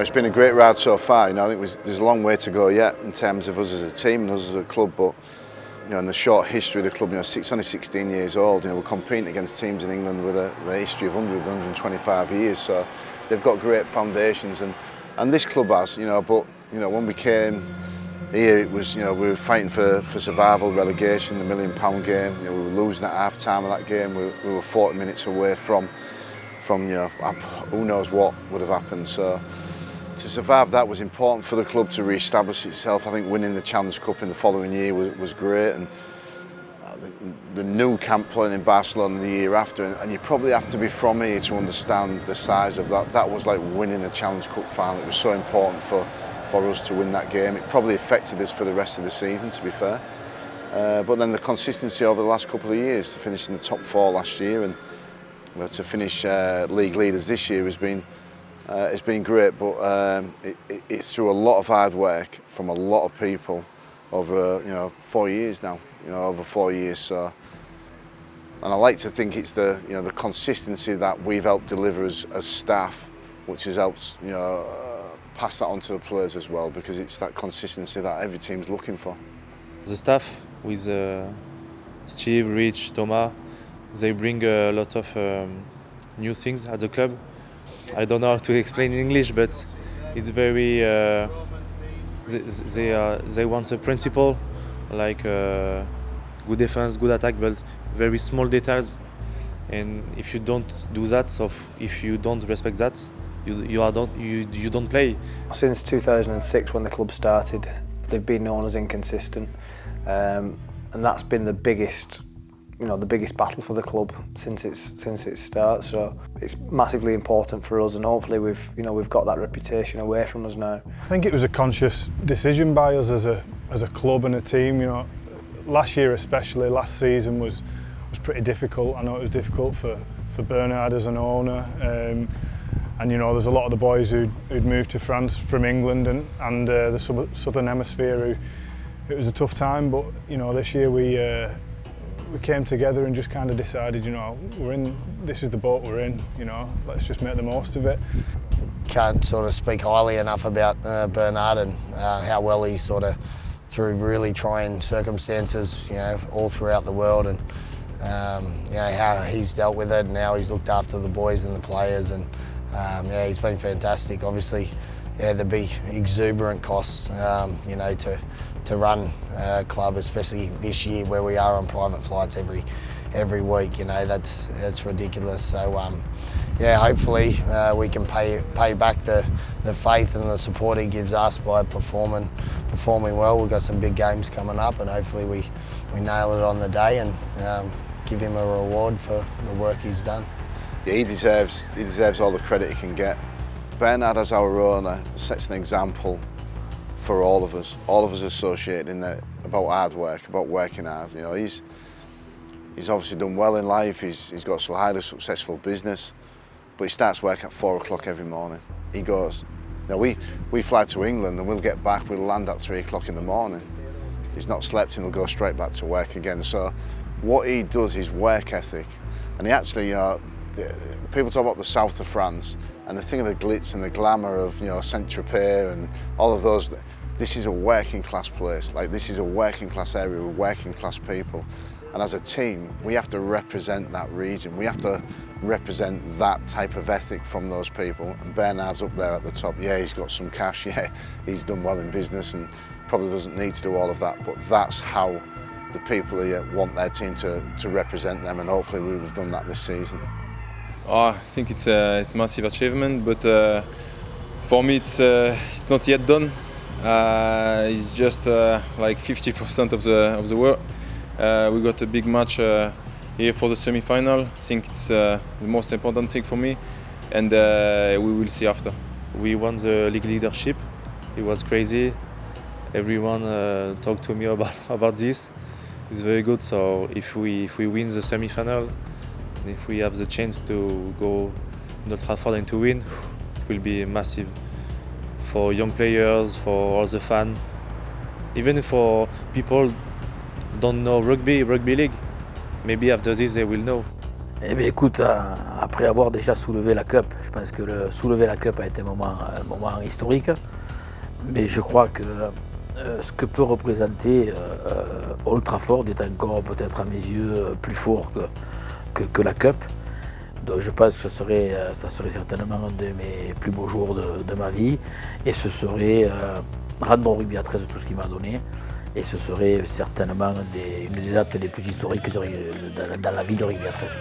it's been a great ride so far. I think there's a long way to go yet in terms of us as a team and us as a club. But in the short history of the club, it's only 16 years old. We're competing against teams in England with a history of 125 years. So they've got great foundations, and this club has. But when we came here, it was we were fighting for survival, relegation, the £1 million game. We were losing at half time of that game. We were 40 minutes away from who knows what would have happened. So to survive that was important for the club to re-establish itself. I think winning the Challenge Cup in the following year was great, and the new camp playing in Barcelona the year after, and you probably have to be from here to understand the size of that. That was like winning a Challenge Cup final. It was so important for us to win that game. It probably affected us for the rest of the season, to be fair. But then the consistency over the last couple of years, to finish in the top 4 last year and to finish league leaders this year has been great. But it's through a lot of hard work from a lot of people over 4 years now. Over 4 years. So, and I like to think it's the the consistency that we've helped deliver as staff, which has helped pass that on to the players as well, because it's that consistency that every team's looking for. The staff with Steve, Rich, Thomas, they bring a lot of new things at the club. I don't know how to explain in English, but it's very. They want a principle, like good defense, good attack, but very small details. And if you don't do that, so if you don't respect that, you don't play. Since 2006, when the club started, they've been known as inconsistent, and that's been the biggest battle for the club since its start. So it's massively important for us, and hopefully we've got that reputation away from us now. I think it was a conscious decision by us as a club and a team. Last year especially, last season was pretty difficult. I know it was difficult for Bernard as an owner, and there's a lot of the boys who'd moved to France from England and the southern hemisphere. It was a tough time, but this year we came together and just kind of decided, this is the boat we're in. Let's just make the most of it. Can't sort of speak highly enough about Bernard and how well he's sort of, through really trying circumstances, all throughout the world, and how he's dealt with it and how he's looked after the boys and the players, and he's been fantastic. Obviously, there'd be exuberant costs, to run a club, especially this year where we are on private flights every week. That's ridiculous. So hopefully we can pay back the faith and the support he gives us by performing well. We've got some big games coming up, and hopefully we nail it on the day and give him a reward for the work he's done. Yeah, he deserves all the credit he can get. Bernard, as our owner, sets an example for all of us associated in that, about hard work, about working hard. He's obviously done well in life. He's got a highly successful business, but he starts work at 4 o'clock every morning. He goes. We fly to England and we'll get back. We'll land at 3 o'clock in the morning. He's not slept and he'll go straight back to work again. So what he does is work ethic, and he actually, people talk about the south of France and the thing of the glitz and the glamour of Saint-Tropez and all of those. This is a working class place. This is a working class area with working class people, and as a team we have to represent that region. We have to represent that type of ethic from those people, and Bernard's up there at the top. Yeah, he's got some cash, yeah, he's done well in business and probably doesn't need to do all of that, but that's how the people here want their team to represent them, and hopefully we've done that this season. I think it's a massive achievement, but for me it's not yet done. It's just like 50% of the work. We got a big match here for the semi-final. I think it's the most important thing for me, and we will see after. We won the league leadership. It was crazy. Everyone talked to me about this. It's very good. So if we win the semi-final, if we have the chance to go in Old Trafford and to win, it will be massive for young players, for all the fans, even for people don't know rugby league. Maybe after this they will know. Eh bien, écoute, après avoir déjà soulevé la Cup, je pense que soulever la Cup a été un moment historique. Mais je crois que ce que peut représenter Old Trafford est encore peut-être à mes yeux plus fort que la Cup. Donc je pense que ça serait certainement un de mes plus beaux jours de ma vie. Et ce serait rendre au rugby à 13 tout ce qu'il m'a donné. Et ce serait certainement une des dates les plus historiques dans la vie du rugby à 13.